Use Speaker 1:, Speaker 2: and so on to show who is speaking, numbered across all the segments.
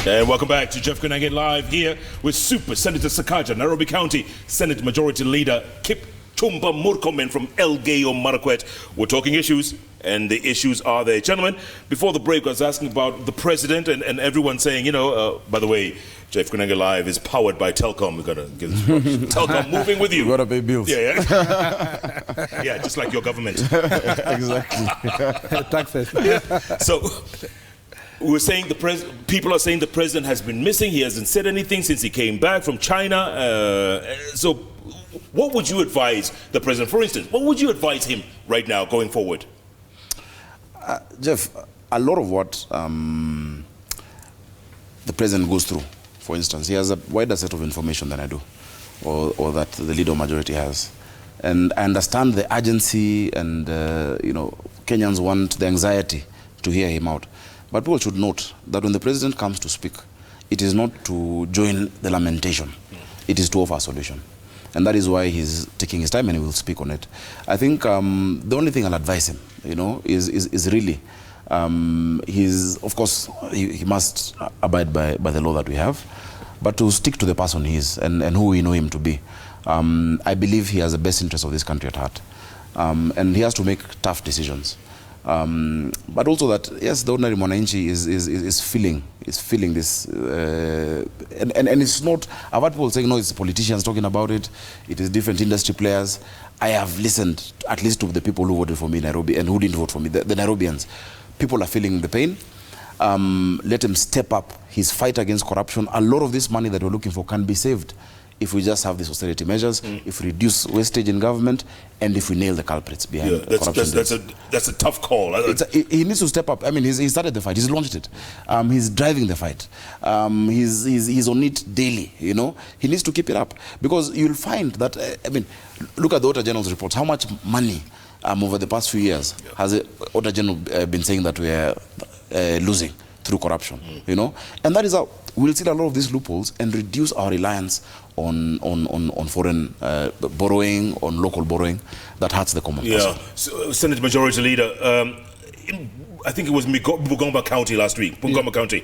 Speaker 1: And welcome back to Jeff Koinange Live here with Super Senator Sakaja, Nairobi County Senate Majority Leader Kipchumba Murkomen from Elgeyo Marakwet. We're talking issues, and the issues are there. Gentlemen, before the break, I was asking about the president and everyone saying, by the way, Jeff Koinange Live is powered by Telkom. We've got to give this Telkom moving with you.
Speaker 2: We've got to pay bills.
Speaker 1: Yeah. Yeah, just like your government.
Speaker 2: Exactly.
Speaker 3: Taxes.
Speaker 1: So, we're saying people are saying the president has been missing. He hasn't said anything since he came back from China. So what would you advise the president, for instance, what would you advise him right now going forward?
Speaker 2: Jeff, a lot of what the president goes through, for instance, he has a wider set of information than I do, or that the leader majority has. And I understand the urgency and, Kenyans want the anxiety to hear him out. But people should note that when the president comes to speak, it is not to join the lamentation. It is to offer a solution. And that is why he's taking his time and he will speak on it. I think the only thing I'll advise him, is really, of course, he must abide by the law that we have, but to stick to the person he is and who we know him to be. I believe he has the best interest of this country at heart. And he has to make tough decisions. But also that, yes, the ordinary mwananchi is feeling this, and it's not, I've heard people saying, no, it's politicians talking about it, it is different industry players. I have listened at least to the people who voted for me in Nairobi and who didn't vote for me, the Nairobians. People are feeling the pain. Let him step up his fight against corruption. A lot of this money that we're looking for can be saved if we just have these austerity measures, if we reduce wastage in government, and if we nail the culprits behind corruption.
Speaker 1: That's a tough call.
Speaker 2: He needs to step up. I mean, he started the fight. He's launched it. He's driving the fight. He's on it daily, He needs to keep it up. Because you'll find that, look at the Auditor General's reports. How much money over the past few years has the Auditor General been saying that we are losing through corruption, And that is how we'll see a lot of these loopholes and reduce our reliance on foreign borrowing, on local borrowing that hurts the common person.
Speaker 1: So, Senate Majority Leader, I think it was Bungoma County last week, Bungoma County.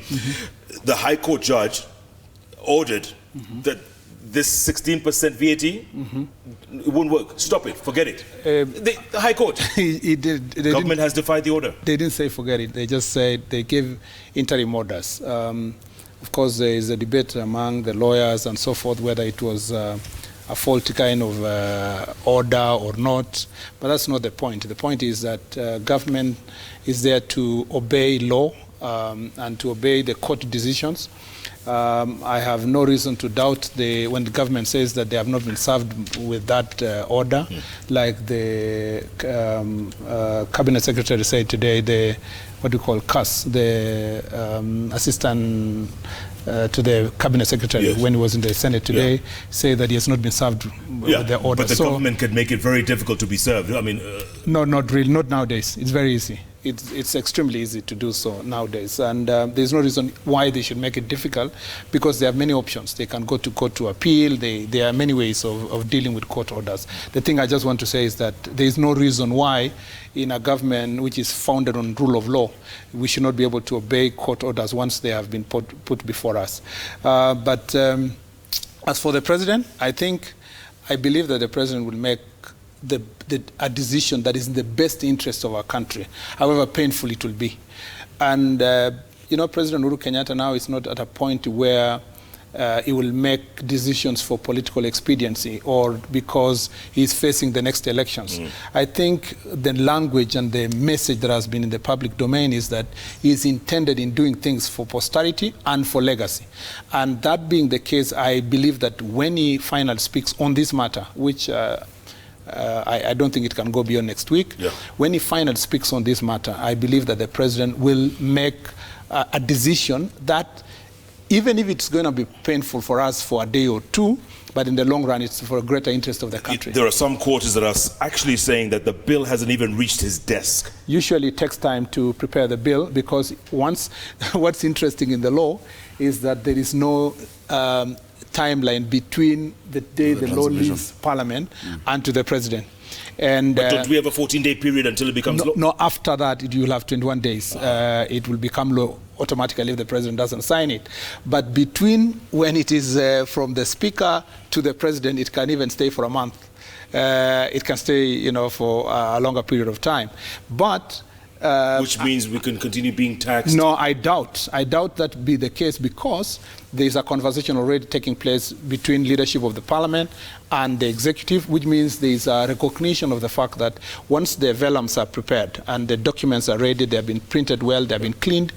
Speaker 1: The High Court judge ordered that this 16% VAT, it won't work. Stop it. Forget it. The High Court. The government has defied the order.
Speaker 3: They didn't say forget it. They just said they gave interim orders. Of course, there is a debate among the lawyers and so forth whether it was a faulty kind of order or not. But that's not the point. The point is that government is there to obey law and to obey the court decisions. I have no reason to doubt when the government says that they have not been served with that order, like the cabinet secretary said today, what do you call CAS, the assistant to the cabinet secretary when he was in the Senate today, say that he has not been served with the order.
Speaker 1: But the government could make it very difficult to be served. I mean,
Speaker 3: no, not really, not nowadays. It's very easy. It's extremely easy to do so nowadays, and there's no reason why they should make it difficult, because they have many options. They can go to court to appeal. There are many ways of dealing with court orders. The thing I just want to say is that there is no reason why in a government which is founded on rule of law, we should not be able to obey court orders once they have been put before us. But as for the president, I believe that the president will make a decision that is in the best interest of our country, however painful it will be. And, President Uhuru Kenyatta now is not at a point where he will make decisions for political expediency or because he's facing the next elections. I think the language and the message that has been in the public domain is that he's intended in doing things for posterity and for legacy. And that being the case, I believe that when he finally speaks on this matter, which I don't think it can go beyond next week. When he finally speaks on this matter, I believe that the president will make a decision that, even if it's going to be painful for us for a day or two, but in the long run, it's for a greater interest of the country.
Speaker 1: There are some quarters that are actually saying that the bill hasn't even reached his desk.
Speaker 3: Usually it takes time to prepare the bill, because what's interesting in the law is that there is no timeline between the day the law leaves Parliament and to the President. And
Speaker 1: but don't we have a 14-day period until it becomes law?
Speaker 3: No, after that, you will have 21 days. It will become law automatically if the president doesn't sign it. But between when it is from the speaker to the president, it can even stay for a month. It can stay, for a longer period of time. But
Speaker 1: which means we can continue being taxed?
Speaker 3: No, I doubt that be the case, because there is a conversation already taking place between leadership of the parliament and the executive, which means there is a recognition of the fact that once the vellums are prepared and the documents are ready, they have been printed well, they have been cleaned,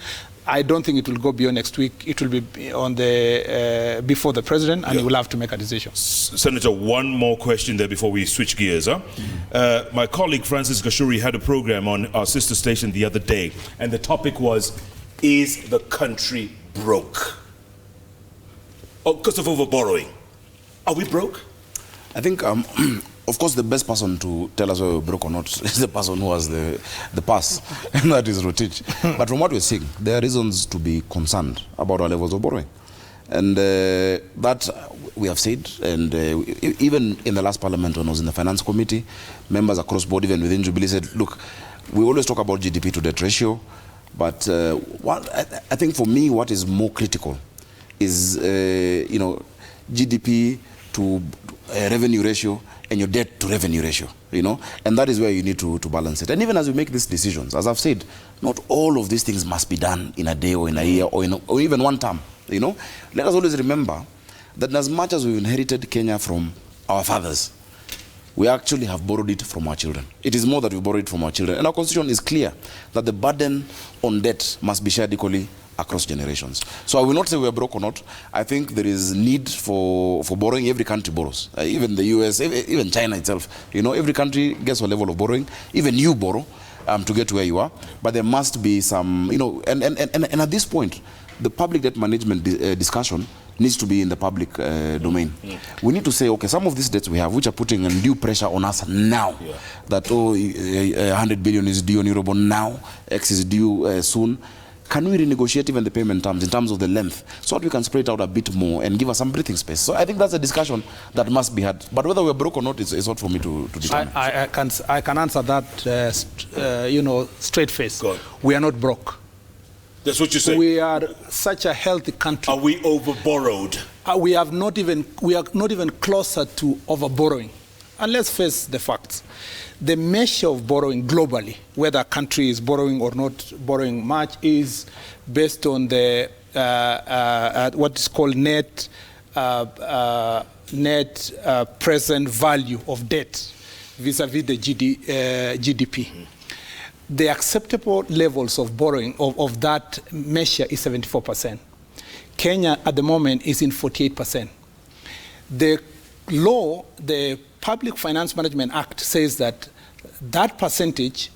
Speaker 3: I don't think it will go beyond next week. It will be on the before the president, and he will have to make a decision.
Speaker 1: Senator, one more question there before we switch gears. My colleague Francis Gashuri had a program on our sister station the other day, and the topic was, is the country broke? Because of overborrowing. Are we broke?
Speaker 2: I think, of course, the best person to tell us whether we're broke or not is the person who has the pass, and that is Rotich. But from what we're seeing, there are reasons to be concerned about our levels of borrowing. And that we have said, and even in the last parliament when I was in the finance committee, members across board, even within Jubilee, said, look, we always talk about GDP to debt ratio, but I think for me what is more critical is GDP to revenue ratio and your debt to revenue ratio, and that is where you need to balance it. And even as we make these decisions, as I've said, not all of these things must be done in a day or in a year or even one term. Let us always remember that as much as we've inherited Kenya from our fathers, we actually have borrowed it from our children. It is more that we borrowed it from our children. And our constitution is clear that the burden on debt must be shared equally across generations. So I will not say we are broke or not. I think there is need for borrowing. Every country borrows. Even the US, even China itself. Every country gets a level of borrowing. Even you borrow to get to where you are. But there must be some, and at this point, the public debt management discussion needs to be in the public domain. We need to say, okay, some of these debts we have, which are putting undue pressure on us now, that 100 billion is due on Eurobond now, X is due soon. Can we renegotiate even the payment terms in terms of the length, so that we can spread it out a bit more and give us some breathing space? So I think that's a discussion that must be had. But whether we're broke or not is not for me to determine.
Speaker 3: I can answer that, straight face. We are not broke.
Speaker 1: That's what you say.
Speaker 3: We are such a healthy country.
Speaker 1: Are we overborrowed?
Speaker 3: We are not even closer to overborrowing. And let's face the facts. The measure of borrowing globally, whether a country is borrowing or not borrowing much, is based on the what is called net present value of debt vis-a-vis the GDP. The acceptable levels of borrowing of that measure is 74%. Kenya at the moment is in 48%. The law, the Public Finance Management Act, says that that percentage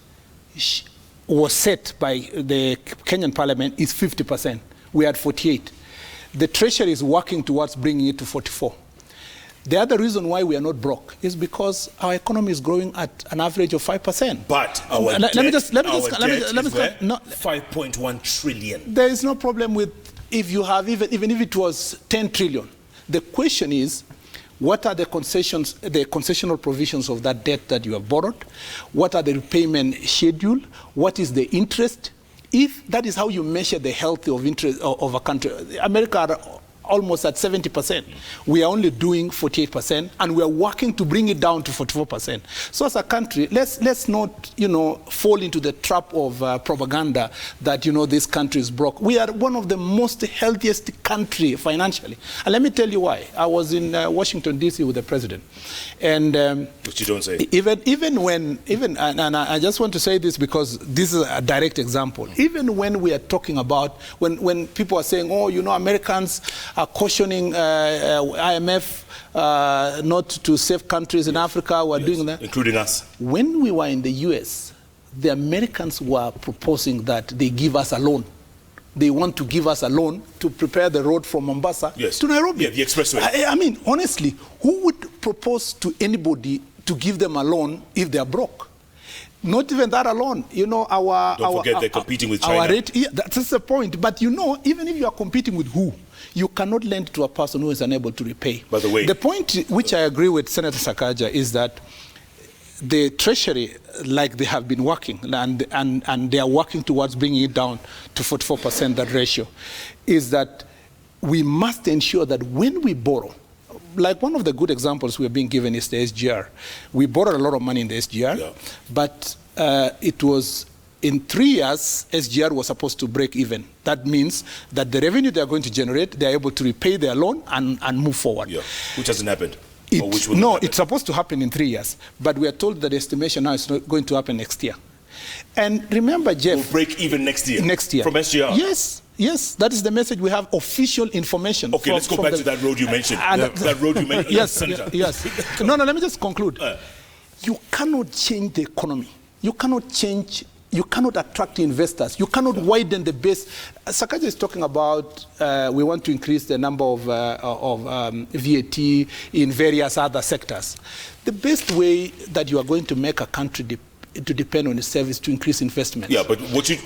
Speaker 3: was set by the Kenyan Parliament is 50%. We are at 48. The Treasury is working towards bringing it to 44. The other reason why we are not broke is because our economy is growing at an average of 5%.
Speaker 1: But our debt is 5.1 trillion.
Speaker 3: There is no problem with if you have even if it was 10 trillion. The question is, what are the concessional provisions of that debt that you have borrowed? What are the repayment schedule? What is the interest? If that is how you measure the health of interest of a country, America are almost at 70%. We are only doing 48%, and we are working to bring it down to 44%. So as a country, let's not fall into the trap of propaganda that this country is broke. We are one of the most healthiest country financially, and let me tell you why. I was in Washington D.C. with the president, and
Speaker 1: which you don't say.
Speaker 3: And I just want to say this because this is a direct example. Even when we are talking about when people are saying, Americans are cautioning IMF not to save countries in Africa who are doing that.
Speaker 1: Including us.
Speaker 3: When we were in the US, the Americans were proposing that they give us a loan. They want to give us a loan to prepare the road from Mombasa to Nairobi.
Speaker 1: Yeah, the expressway.
Speaker 3: I mean, honestly, who would propose to anybody to give them a loan if they are broke? Not even that alone.
Speaker 1: Don't forget they're competing with China.
Speaker 3: Our rate, that's the point. But even if you are competing with who, you cannot lend to a person who is unable to repay.
Speaker 1: By the way,
Speaker 3: the point which I agree with Senator Sakaja is that the Treasury, like they have been working, and they are working towards bringing it down to 44%, that ratio, is that we must ensure that when we borrow, like one of the good examples we're being given is the SGR. We borrowed a lot of money in the SGR, but it was in 3 years, SGR was supposed to break even. That means that the revenue they are going to generate, they are able to repay their loan and move forward.
Speaker 1: Yeah, which hasn't happened.
Speaker 3: It's supposed to happen in 3 years, but we are told that the estimation now is not going to happen next year. And remember, Jeff...
Speaker 1: We'll break even next year?
Speaker 3: Next year.
Speaker 1: From SGR?
Speaker 3: Yes, that is the message. We have official information.
Speaker 1: Okay, let's go back to that road you mentioned. That road you mentioned.
Speaker 3: Yes. No, let me just conclude. You cannot change the economy. You cannot attract investors. You cannot widen the base. Sakaja is talking about we want to increase the number of VAT in various other sectors. The best way that you are going to make a country to depend on the service to increase investment.
Speaker 1: Yeah, but what you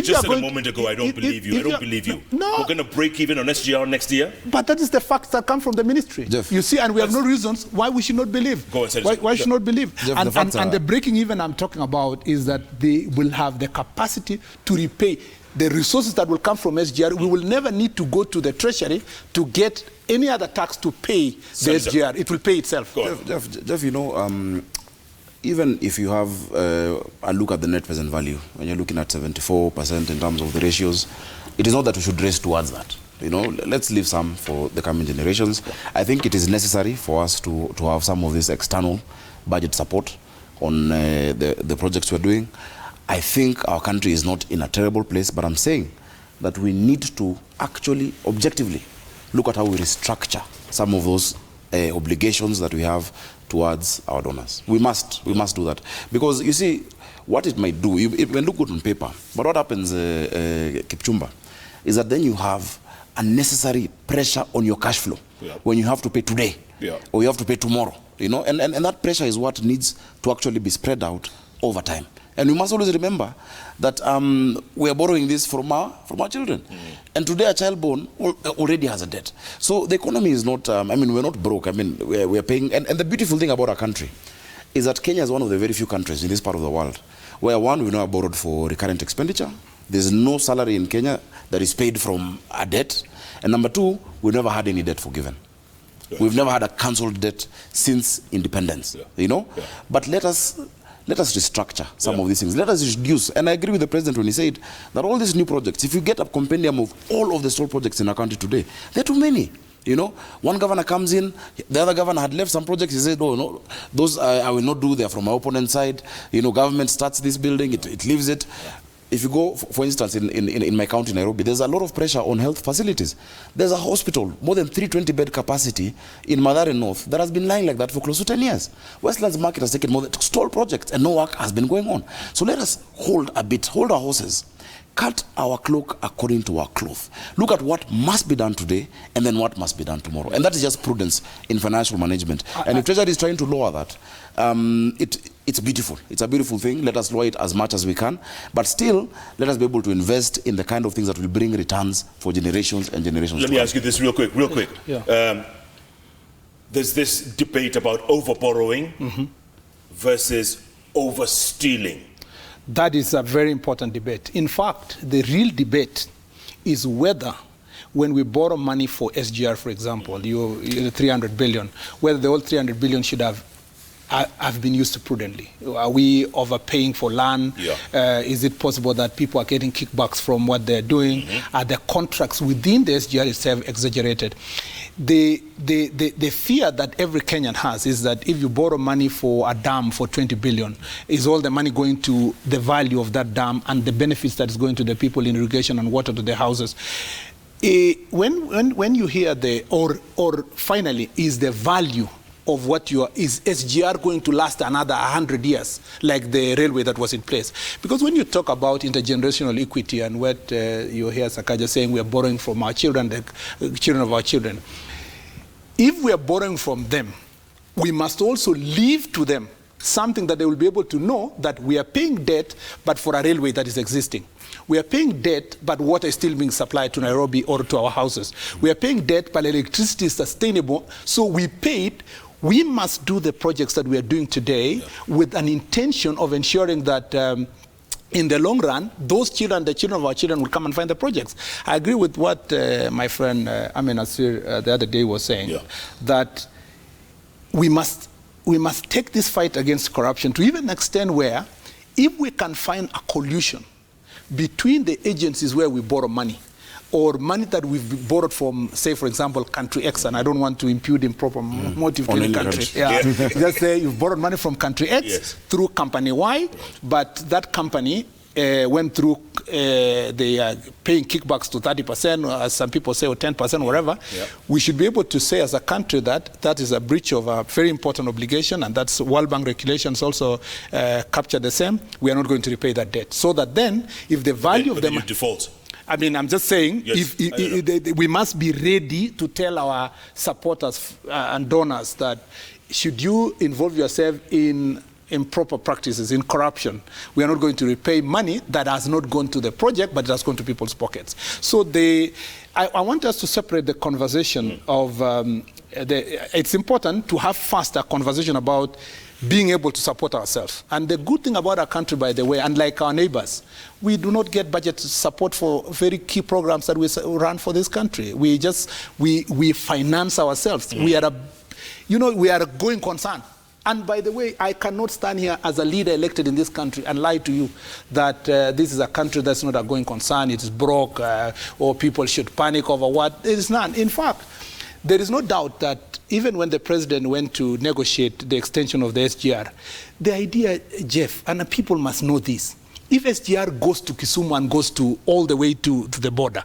Speaker 1: just said a moment ago, I don't believe you. I don't believe you.
Speaker 3: No.
Speaker 1: We're going to break even on SGR next year?
Speaker 3: But that is the facts that come from the ministry.
Speaker 2: Jeff,
Speaker 3: you see, and we have no reasons why we should not believe.
Speaker 1: Go ahead.
Speaker 3: Why should not believe?
Speaker 2: Jeff,
Speaker 3: and the breaking even I'm talking about is that they will have the capacity to repay the resources that will come from SGR. We will never need to go to the Treasury to get any other tax to pay the SGR. It will pay itself.
Speaker 2: Jeff, you know, even if you have a look at the net present value, when you're looking at 74% in terms of the ratios, it is not that we should race towards that. You know, let's leave some for the coming generations. I think it is necessary for us to have some of this external budget support on the projects we're doing. I think our country is not in a terrible place, but I'm saying that we need to actually, objectively, look at how we restructure some of those obligations that we have towards our donors. We must do that. Because you see, what it might do, it may look good on paper, but what happens, Kipchumba, is that then you have unnecessary pressure on your cash flow when you have to pay today or you have to pay tomorrow. You know, and that pressure is what needs to actually be spread out over time. And we must always remember that we are borrowing this from our children. And today a child born already has a debt. So the economy is not, I mean, we're not broke. I mean, we're paying, and the beautiful thing about our country is that Kenya is one of the very few countries in this part of the world where, one, we now borrowed for recurrent expenditure. There's no salary in Kenya that is paid from a debt. And number two, we never had any debt forgiven. We've never had a cancelled debt since independence, you know? But let us restructure some of these things. Let us reduce. And I agree with the president when he said that all these new projects, if you get a compendium of all of the stalled projects in our country today, they're too many. You know, one governor comes in, the other governor had left some projects, he said, oh, no, those I will not do, they're from my opponent's side. You know, government starts this building, it leaves it. If you go, for instance, in my county, Nairobi, there's a lot of pressure on health facilities. There's a hospital, more than 320-bed capacity in Mathare North that has been lying like that for close to 10 years. Westlands Market has taken more than stalled projects and no work has been going on. So let us hold our horses, cut our cloak according to our cloth. Look at what must be done today and then what must be done tomorrow. And that is just prudence in financial management. And if Treasury is trying to lower that, it's beautiful. It's a beautiful thing. Let us lower it as much as we can. But still, let us be able to invest in the kind of things that will bring returns for generations and generations
Speaker 1: to come. Let me ask you this real quick. There's this debate about over-borrowing versus over-stealing.
Speaker 3: That is a very important debate. In fact, the real debate is whether when we borrow money for SGR, for example, the 300 billion, whether the whole 300 billion should have been used prudently. Are we overpaying for land? Is it possible that people are getting kickbacks from what they're doing? Are the contracts within the SGR itself exaggerated? The fear that every Kenyan has is that if you borrow money for a dam for 20 billion, is all the money going to the value of that dam and the benefits that is going to the people in irrigation and water to their houses? When you hear or finally, is the value of what is SGR going to last another 100 years, like the railway that was in place? Because when you talk about intergenerational equity and what you hear Sakaja saying, we are borrowing from our children, the children of our children. If we are borrowing from them, we must also leave to them something that they will be able to know that we are paying debt, but for a railway that is existing. We are paying debt, but water is still being supplied to Nairobi or to our houses. We are paying debt, but electricity is sustainable, so we pay it we must do the projects that we are doing today with an intention of ensuring that in the long run, those children, the children of our children, will come and find the projects. I agree with what my friend Amin Asir the other day was saying, that we must take this fight against corruption to even an extent where, if we can find a collusion between the agencies where we borrow money, or money that we've borrowed from, say, for example, country X, and I don't want to impute improper motive to any country. Just say you've borrowed money from country X through company Y, but that company went through, they are paying kickbacks to 30%, or as some people say, or 10%, whatever. We should be able to say as a country that that is a breach of a very important obligation, and that's World Bank regulations also capture the same. We are not going to repay that debt. So that then, if the value of them...
Speaker 1: default.
Speaker 3: I mean, I'm just saying, we must be ready to tell our supporters and donors that should you involve yourself in improper practices, in corruption, we are not going to repay money that has not gone to the project, but it has gone to people's pockets. So I want us to separate the conversation of, it's important to have first a conversation about being able to support ourselves. And the good thing about our country, by the way, unlike our neighbors, we do not get budget support for very key programs that we run for this country. We finance ourselves. We are a going concern. And by the way, I cannot stand here as a leader elected in this country and lie to you that this is a country that's not a going concern, it is broke, or people should panic over what. There is none. In fact, there is no doubt that even when the president went to negotiate the extension of the SGR, the idea, Jeff, and people must know this, if SGR goes to Kisumu and goes to all the way to the border,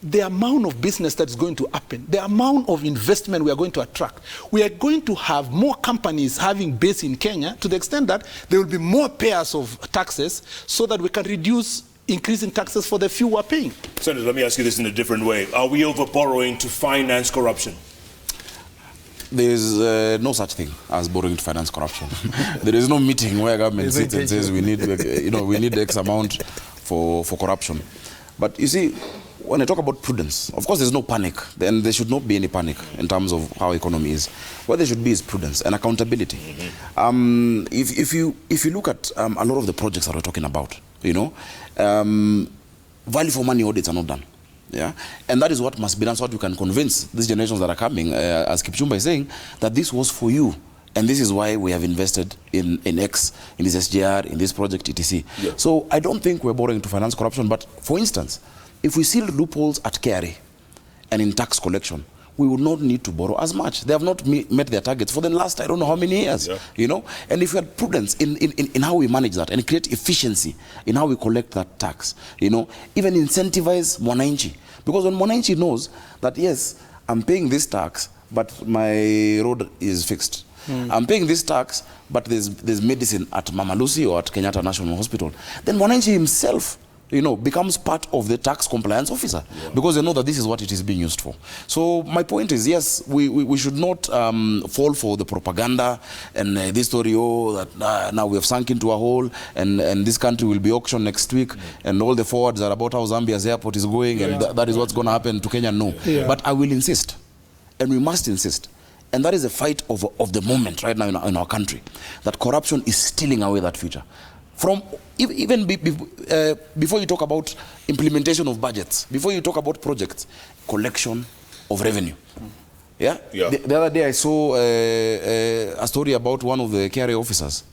Speaker 3: the amount of business that's going to happen, the amount of investment we are going to attract, we are going to have more companies having base in Kenya to the extent that there will be more payers of taxes so that we can reduce increasing taxes for the few who are paying.
Speaker 1: Senator, let me ask you this in a different way. Are we over borrowing to finance corruption?
Speaker 2: There is no such thing as borrowing to finance corruption. There is no meeting where government sits and says we need, we need X amount for corruption. But you see, when I talk about prudence, of course there's no panic. Then there should not be any panic in terms of how economy is. What there should be is prudence and accountability. If you look at a lot of the projects that we're talking about, value for money audits are not done. And that is what must be done so that we can convince these generations that are coming, as Kipchumba is saying, that this was for you. And this is why we have invested in X, in this SGR, in this project, etc. So I don't think we're borrowing to finance corruption. But for instance, if we seal loopholes at KRA and in tax collection, we would not need to borrow as much. They have not met their targets for the last, I don't know how many years, And if we had prudence in how we manage that and create efficiency in how we collect that tax, even incentivize Mwananchi. Because when Mwananchi knows that, yes, I'm paying this tax, but my road is fixed. I'm paying this tax, but there's medicine at Mama Lucy or at Kenyatta National Hospital, then Mwananchi himself becomes part of the tax compliance officer because they know that this is what it is being used for. So my point is, yes, we should not fall for the propaganda and this story, that now we have sunk into a hole and this country will be auctioned next week and all the forwards are about how Zambia's airport is going and that is what's going to happen to Kenya. No. But I will insist, and we must insist, and that is a fight of the moment right now in our country, that corruption is stealing away that future. Even before you talk about implementation of budgets, before you talk about projects, collection of revenue. The other day I saw a story about one of the KRA officers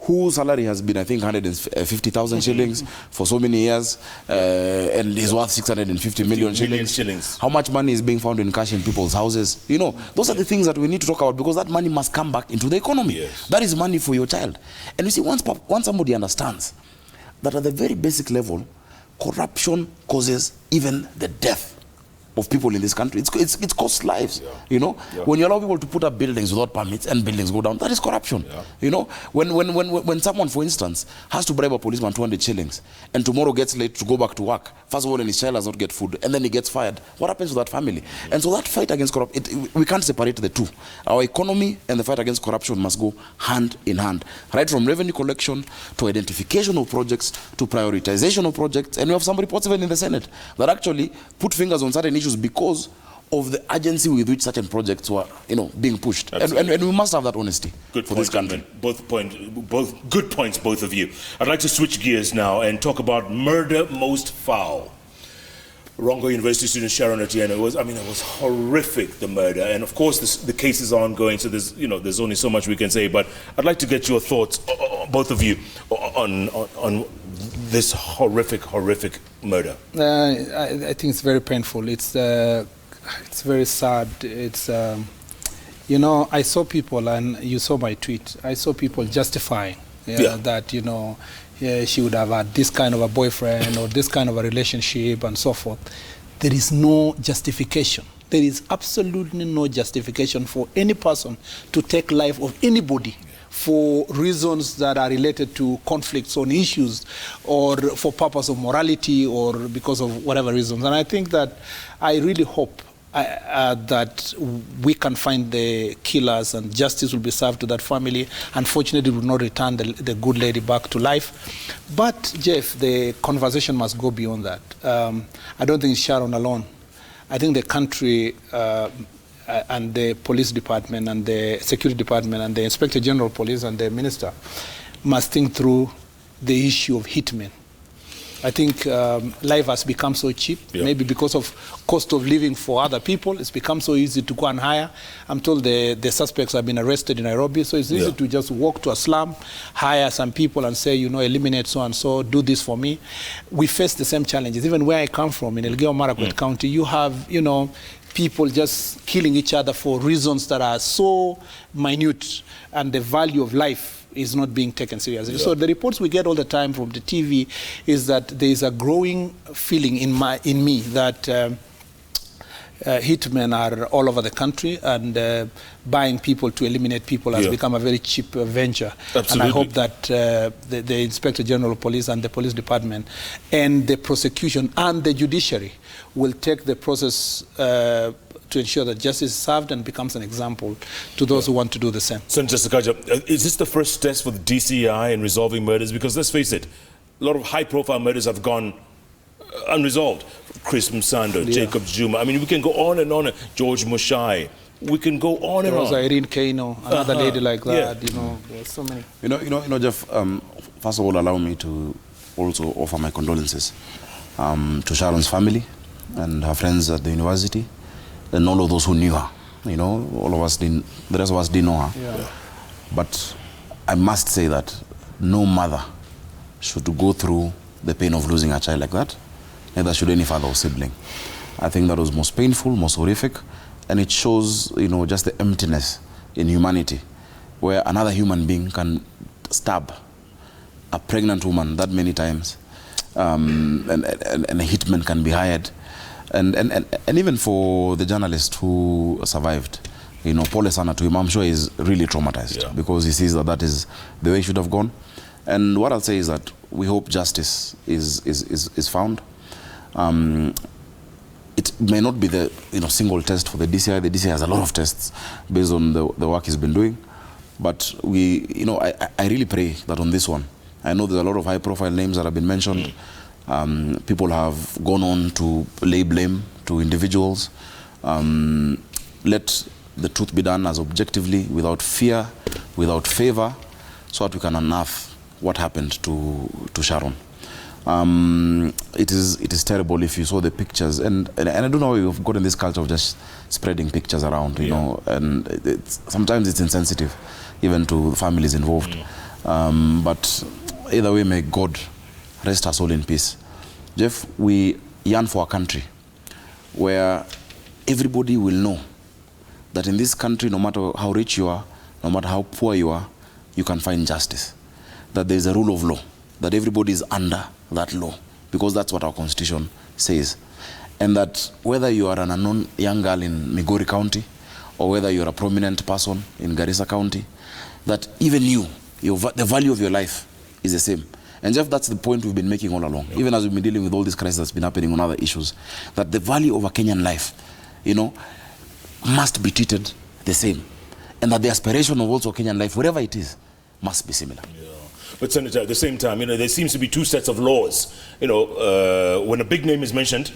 Speaker 2: whose salary has been, I think, 150,000 shillings for so many years, and he's worth 650 million shillings. How much money is being found in cash in people's houses? Those are the things that we need to talk about, because that money must come back into the economy. That is money for your child. And you see, once somebody understands that at the very basic level, corruption causes even the death of people in this country. It's cost lives. When you allow people to put up buildings without permits and buildings go down, that is corruption. When someone, for instance, has to bribe a policeman 200 shillings and tomorrow gets late to go back to work, first of all, and his child does not get food, and then he gets fired, what happens to that family? And so that fight against corruption, we can't separate the two. Our economy and the fight against corruption must go hand in hand, right from revenue collection to identification of projects to prioritization of projects. And we have some reports even in the Senate that actually put fingers on certain issues because of the urgency with which certain projects were, being pushed. And we must have that honesty for this country.
Speaker 1: Both good points, both of you. I'd like to switch gears now and talk about murder most foul. Rongo University student Sharon Etienne, it was horrific, the murder. And of course, the case is ongoing, so there's only so much we can say. But I'd like to get your thoughts, both of you, on this horrific murder.
Speaker 3: I think it's very painful. It's very sad. It's I saw people, and you saw my tweet. I saw people justifying that she would have had this kind of a boyfriend or this kind of a relationship and so forth. There is no justification. There is absolutely no justification for any person to take life of anybody for reasons that are related to conflicts on issues or for purpose of morality or because of whatever reasons. And I think that I really hope that we can find the killers and justice will be served to that family. Unfortunately, we will not return the good lady back to life. But, Jeff, the conversation must go beyond that. I don't think it's Sharon alone. I think the country and the police department and the security department and the inspector general of police and the minister must think through the issue of hitmen. I think life has become so cheap, maybe because of cost of living for other people. It's become so easy to go and hire. I'm told the suspects have been arrested in Nairobi, so it's easy to just walk to a slum, hire some people and say, eliminate so-and-so, do this for me. We face the same challenges. Even where I come from, in Elgeyo Marakwet County, you have, people just killing each other for reasons that are so minute, and the value of life is not being taken seriously. So the reports we get all the time from the TV is that there is a growing feeling in me that hitmen are all over the country, and buying people to eliminate people has become a very cheap venture.
Speaker 1: Absolutely.
Speaker 3: And I hope that the Inspector General of Police and the Police Department and the prosecution and the judiciary will take the process to ensure that justice is served and becomes an example to those who want to do the same.
Speaker 1: Senator Sakaja, is this the first test for the DCI in resolving murders? Because let's face it, a lot of high-profile murders have gone unresolved. Chris Msando, Jacob Juma. We can go on and on. George Mushai. We can go on and on.
Speaker 3: There was Irene Kano, another lady like that. There's so many.
Speaker 2: Jeff. First of all, allow me to also offer my condolences to Sharon's family and her friends at the university, and all of those who knew her. All of us didn't. The rest of us didn't know her. Yeah. But I must say that no mother should go through the pain of losing a child like that. Neither should any father or sibling. I think that was most painful, most horrific, and it shows, just the emptiness in humanity, where another human being can stab a pregnant woman that many times, and a hitman can be hired, and even for the journalist who survived, Pole sana to him. I'm sure he's really traumatized because he sees that is the way it should have gone. And what I'll say is that we hope justice is found. It may not be the single test for the DCI. The DCI has a lot of tests based on the work he's been doing. But I really pray that on this one, I know there's a lot of high-profile names that have been mentioned. People have gone on to lay blame to individuals. Let the truth be done as objectively, without fear, without favor, so that we can unearth what happened to Sharon. It is terrible if you saw the pictures, and I don't know, you've gotten this culture of just spreading pictures around, and sometimes it's insensitive, even to the families involved. But either way, may God rest her soul in peace. Jeff, we yearn for a country where everybody will know that in this country, no matter how rich you are, no matter how poor you are, you can find justice. That there is a rule of law, that everybody is under that law, because that's what our Constitution says. And that whether you are an unknown young girl in Migori County, or whether you're a prominent person in Garissa County, that even the value of your life is the same. And Jeff, that's the point we've been making all along, even as we've been dealing with all this crisis that's been happening on other issues, that the value of a Kenyan life, must be treated the same. And that the aspiration of also Kenyan life, wherever it is, must be similar.
Speaker 1: Yeah. But Senator, at the same time, there seems to be two sets of laws. When a big name is mentioned,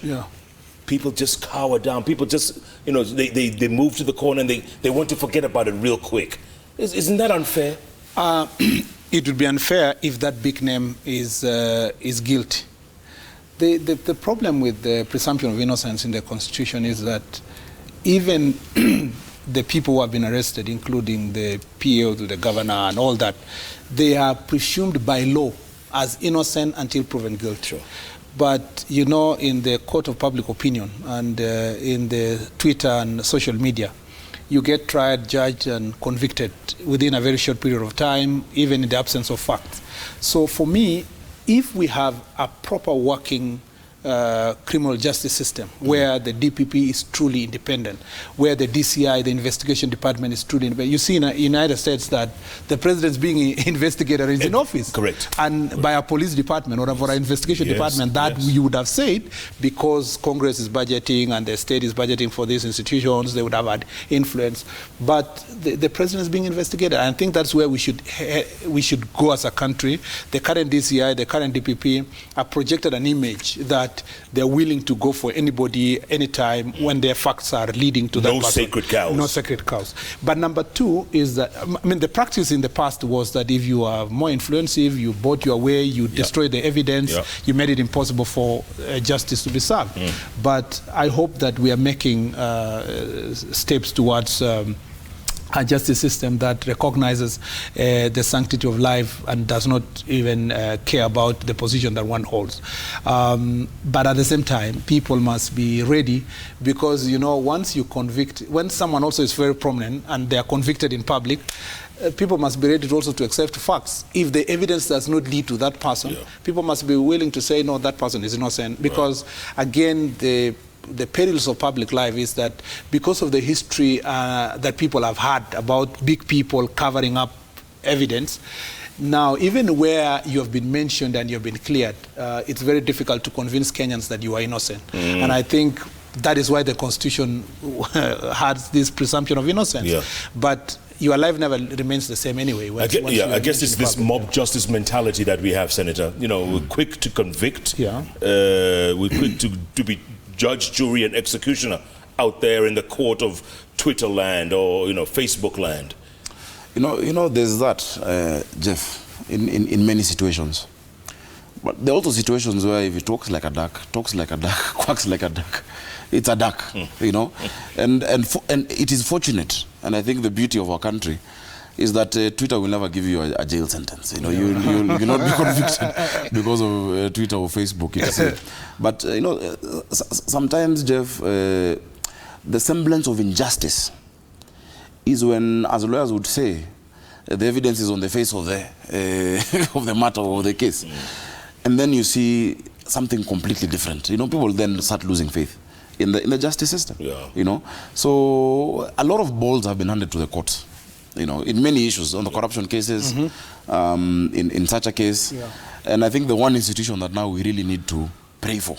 Speaker 1: people just cower down. People just, they move to the corner and they want to forget about it real quick. Isn't that unfair?
Speaker 3: It would be unfair if that big name is guilty. The problem with the presumption of innocence in the Constitution is that even the people who have been arrested, including the PO to the governor and all that, they are presumed by law as innocent until proven guilty.
Speaker 1: Sure.
Speaker 3: But, in the court of public opinion and in the Twitter and social media, you get tried, judged, and convicted within a very short period of time, even in the absence of facts. So for me, if we have a proper working criminal justice system where the DPP is truly independent, where the DCI, the investigation department, is truly independent. You see in the United States that the president is being investigated is in office.
Speaker 1: Correct.
Speaker 3: And by a police department or for an investigation department, that you would have said, because Congress is budgeting and the state is budgeting for these institutions, they would have had influence. But the president is being investigated. I think that's where we should go as a country. The current DCI, the current DPP have projected an image that they're willing to go for anybody, anytime, when their facts are leading to that person.
Speaker 1: Sacred cows.
Speaker 3: No sacred cows. But number two is that, the practice in the past was that if you are more influential, you bought your way, you destroyed the evidence, you made it impossible for justice to be served. But I hope that we are making steps towards a justice system that recognizes the sanctity of life and does not even care about the position that one holds. But at the same time, people must be ready, because, once you convict, when someone also is very prominent and they are convicted in public, people must be ready also to accept facts. If the evidence does not lead to that person, people must be willing to say, no, that person is innocent. Because, again, the perils of public life is that because of the history that people have had about big people covering up evidence, now even where you have been mentioned and you have been cleared, it's very difficult to convince Kenyans that you are innocent. And I think that is why the Constitution has this presumption of innocence. But your life never remains the same anyway.
Speaker 1: I guess it's this mob justice mentality that we have, Senator. We're quick to convict. We're quick to be judge, jury, and executioner out there in the court of Twitter land or Facebook land.
Speaker 2: There's that, Jeff, in many situations. But there are also situations where if he talks like a duck, quacks like a duck, it's a duck, and it is fortunate, and I think the beauty of our country is that Twitter will never give you a jail sentence. You'll not be convicted because of Twitter or Facebook. But sometimes, Jeff, the semblance of injustice is when, as lawyers would say, the evidence is on the face of the matter or the case, and then you see something completely different. People then start losing faith in the justice system. So a lot of balls have been handed to the courts. In many issues, on the corruption cases, in such a case. And I think the one institution that now we really need to pray for,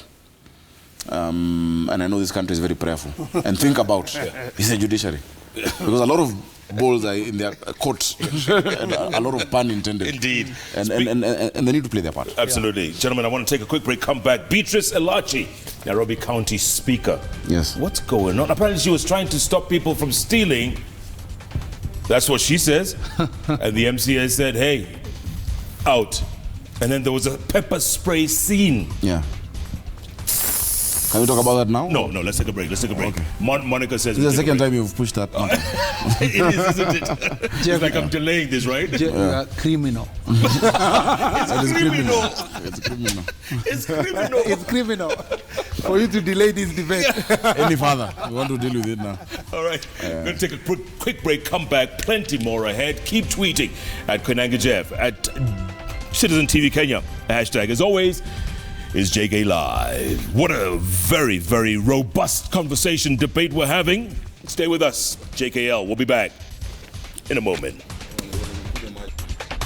Speaker 2: and I know this country is very prayerful, and think about, is the judiciary. Because a lot of balls are in their court, and a lot of pun intended.
Speaker 1: Indeed.
Speaker 2: And they need to play their part.
Speaker 1: Absolutely. Gentlemen, I want to take a quick break, come back. Beatrice Elachi, Nairobi County Speaker.
Speaker 2: Yes.
Speaker 1: What's going on? Apparently she was trying to stop people from stealing. That's what she says. And the MCA said, hey, out. And then there was a pepper spray scene.
Speaker 2: Yeah. Can we talk about that now?
Speaker 1: No, let's take a break. Okay. Monica says...
Speaker 2: This is the second time you've pushed that.
Speaker 1: It is, isn't it? It's like I'm delaying this, right?
Speaker 3: Criminal.
Speaker 1: It's criminal.
Speaker 2: It's criminal.
Speaker 3: It's criminal. For you to delay this debate.
Speaker 2: Any further, we want to deal with it now.
Speaker 1: All right. We're going to take a quick break, come back, plenty more ahead. Keep tweeting at Koinange Jeff, at Citizen TV Kenya. Hashtag, as always, is JK Live. What a very, very robust conversation, debate we're having. Stay with us, JKL. We'll be back in a moment.